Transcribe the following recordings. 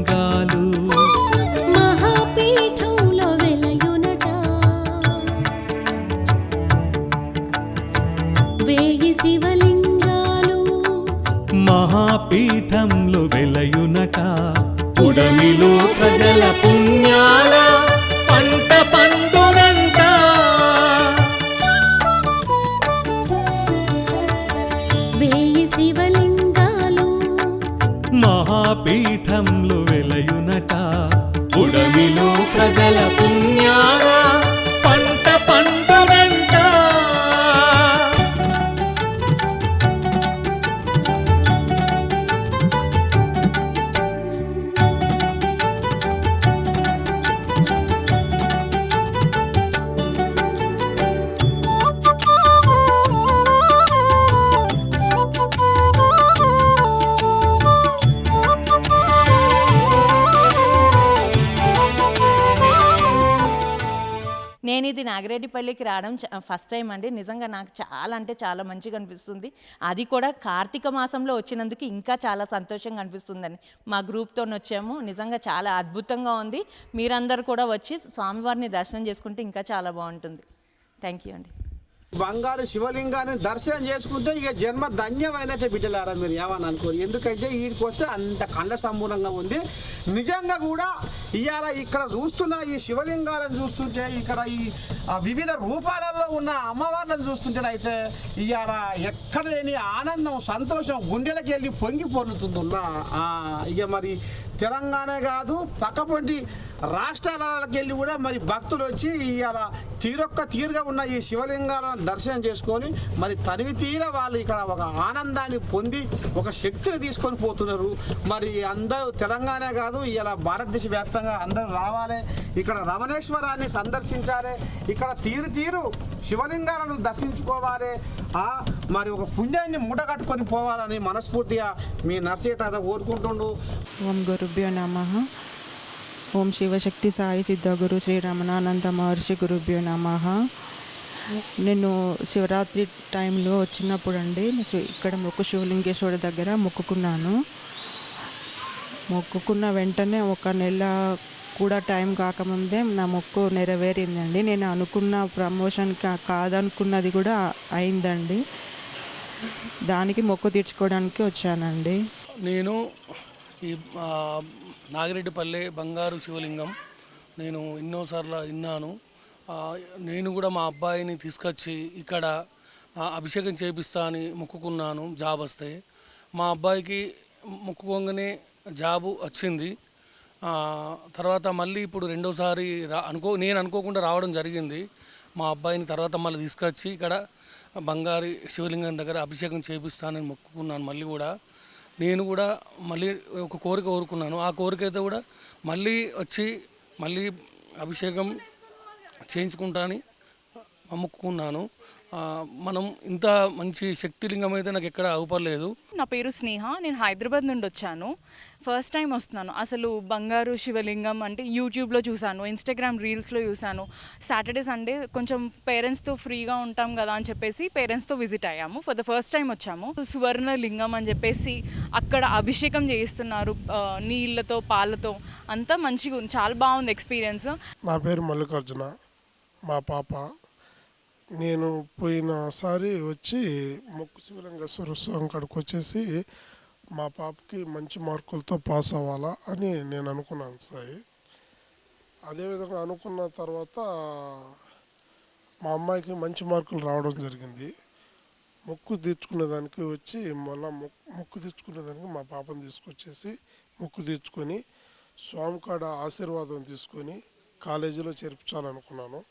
శివలింగాలు మహాపీఠంలో వెలయునట వేయి శివలింగాలు మహాపీఠంలో వెలయునట పుడమిలో ప్రజల పుణ్యాల పంట పండునంట వేయి శివలింగాలు మహాపీఠంలో వెలయునట పుడమిలో ప్రజల పుణ్యాల పంట పండునంట నేను ఇది నాగిరెడ్డిపల్లికి రావడం ఫస్ట్ టైం అండి. నిజంగా నాకు చాలా అంటే చాలా మంచిగా అనిపిస్తుంది. అది కూడా కార్తీక మాసంలో వచ్చినందుకు ఇంకా చాలా సంతోషంగా అనిపిస్తుందని మా గ్రూప్తో వచ్చాము. నిజంగా చాలా అద్భుతంగా ఉంది. మీరందరూ కూడా వచ్చి స్వామివారిని దర్శనం చేసుకుంటే ఇంకా చాలా బాగుంటుంది. థ్యాంక్ యూ అండి. బంగారు శివలింగాన్ని దర్శనం చేసుకుంటే ఇక జన్మ ధన్యమైనట్టే బిడ్డలారా, మీరు ఏమని అనుకోరు. ఎందుకంటే వీడికి వస్తే అంత కండ సంపూర్ణంగా ఉంది. నిజంగా కూడా ఇవాళ ఇక్కడ చూస్తున్న ఈ శివలింగాలను చూస్తుంటే, ఇక్కడ ఈ వివిధ రూపాలలో ఉన్న అమ్మవార్లను చూస్తుంటేనైతే ఇవాళ ఎక్కడ లేని ఆనందం, సంతోషం గుండెలకు వెళ్ళి పొంగి పొర్లుతుందన్నా. ఇక మరి తెలంగాణ కాదు పక్కపొంటి రాష్ట్రాలకు వెళ్ళి కూడా మరి భక్తులు వచ్చి ఇవాళ తీరుగా ఉన్న ఈ శివలింగాలను దర్శనం చేసుకొని మరి తనివి తీర వాళ్ళు ఇక్కడ ఒక ఆనందాన్ని పొంది ఒక శక్తిని తీసుకొని పోతున్నారు. మరి అందరూ తెలంగాణ కాదు ఇవాళ భారతదేశ వ్యాప్తంగా అందరూ రావాలి, ఇక్కడ రమణేశ్వరాన్ని సందర్శించాలి, ఇక్కడ తీరు శివలింగాలను దర్శించుకోవాలి, మరి ఒక పుణ్యాన్ని మూటగట్టుకొని పోవాలని మనస్ఫూర్తిగా మీ నర్సయ్య తాత కోరుకుంటుండు. ఓం గురుభ్యో నమః. ఓం శివశక్తి సాయి సిద్ధగురు శ్రీ రమణానంద మహర్షి గురుభ్యో నమః. నేను శివరాత్రి టైంలో వచ్చినప్పుడు అండి ఇక్కడ శివలింగేశ్వర దగ్గర మొక్కుకున్న వెంటనే ఒక నెల కూడా టైం కాకముందే నా మొక్కు నెరవేరిందండి. నేను అనుకున్న ప్రమోషన్ కాదనుకున్నది కూడా అయిందండి. దానికి మొక్కు తీర్చుకోవడానికి వచ్చానండి. నేను ఈ నాగిరెడ్డిపల్లె బంగారు శివలింగం నేను ఎన్నోసార్లు విన్నాను. నేను కూడా మా అబ్బాయిని తీసుకొచ్చి ఇక్కడ అభిషేకం చేపిస్తా అని మొక్కుకున్నాను జాబ్ వస్తే. మా అబ్బాయికి మొక్కుకోగానే జాబు వచ్చింది. తర్వాత మళ్ళీ ఇప్పుడు రెండోసారి నేను అనుకోకుండా రావడం జరిగింది. మా అబ్బాయిని తర్వాత మళ్ళీ తీసుకొచ్చి ఇక్కడ బంగారు శివలింగం దగ్గర అభిషేకం చేపిస్తానని మొక్కుకున్నాను. మళ్ళీ కూడా నేను కూడా మళ్ళీ ఒక కోరిక కోరుకున్నాను. ఆ కోరిక అయితే కూడా మళ్ళీ వచ్చి మళ్ళీ అభిషేకం చేయించుకుంటానని మొక్కుకున్నాను. మనం ఇంత మంచి శక్తిలింగం అయితే నాకు ఎక్కడ అవపడలేదు. నా పేరు స్నేహ, నేను హైదరాబాద్ నుండి వచ్చాను. ఫస్ట్ టైం వస్తున్నాను. అసలు బంగారు శివలింగం అంటే యూట్యూబ్లో చూశాను, ఇన్స్టాగ్రామ్ రీల్స్లో చూశాను. సాటర్డే సండే కొంచెం పేరెంట్స్తో ఫ్రీగా ఉంటాం కదా అని చెప్పేసి పేరెంట్స్తో విజిట్ అయ్యాము. ఫర్ ద ఫస్ట్ టైం వచ్చాము. సువర్ణ లింగం అని చెప్పేసి అక్కడ అభిషేకం చేయిస్తున్నారు నీళ్ళతో పాలతో. అంతా మంచిగా ఉంది, చాలా బాగుంది ఎక్స్పీరియన్స్. నా పేరు మల్లికార్జున, మా పాప. నేను పోయినసారి వచ్చి మొక్కు శివలింగేశ్వర స్వామి కాడికి వచ్చేసి మా పాపకి మంచి మార్కులతో పాస్ అవ్వాలా అని నేను అనుకున్నాను సాయి. అదేవిధంగా అనుకున్న తర్వాత మా అమ్మాయికి మంచి మార్కులు రావడం జరిగింది. మొక్కు తీర్చుకునేదానికి వచ్చి మళ్ళీ మొక్కు తీర్చుకునేదానికి మా పాపను తీసుకొచ్చేసి మొక్కు తీర్చుకొని స్వామి కాడ ఆశీర్వాదం తీసుకొని కాలేజీలో చేర్పించాలనుకున్నాను.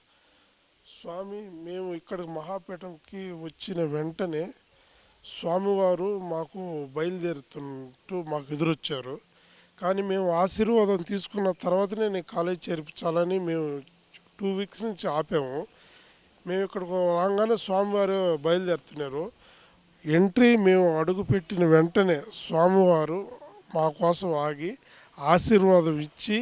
స్వామి మేము ఇక్కడికి మహాపేటంకి వచ్చిన వెంటనే స్వామివారు మాకు బయలుదేరుతుంటూ మాకు ఎదురొచ్చారు. కానీ మేము ఆశీర్వాదం తీసుకున్న తర్వాతనే నేను కాలేజ్ చేర్పించాలని మేము 2 వీక్స్ నుంచి ఆపాము. మేము ఇక్కడికి రాగానే స్వామివారు బయలుదేరుతున్నారు. ఎంట్రీ మేము అడుగుపెట్టిన వెంటనే స్వామివారు మా కోసం ఆగి ఆశీర్వాదం ఇచ్చి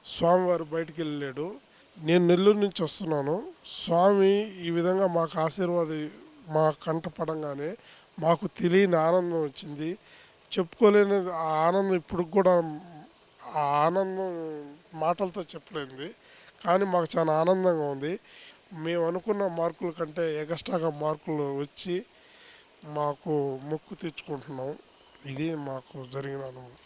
స్వామివారు బయటికి వెళ్ళాడు. నేను నెల్లూరు నుంచి వస్తున్నాను. స్వామి ఈ విధంగా మాకు ఆశీర్వాదం మా కంట పడంగానే మాకు తెలియని ఆనందం వచ్చింది. చెప్పుకోలేని ఆ ఆనందం ఇప్పుడు కూడా ఆ ఆనందం మాటలతో చెప్పలేంది, కానీ మాకు చాలా ఆనందంగా ఉంది. మేము అనుకున్న మార్కుల కంటే ఎగస్ట్రాగా మార్కులు వచ్చి మాకు మొక్కు తెచ్చుకుంటున్నాం. ఇది మాకు జరిగిన అనుభవం.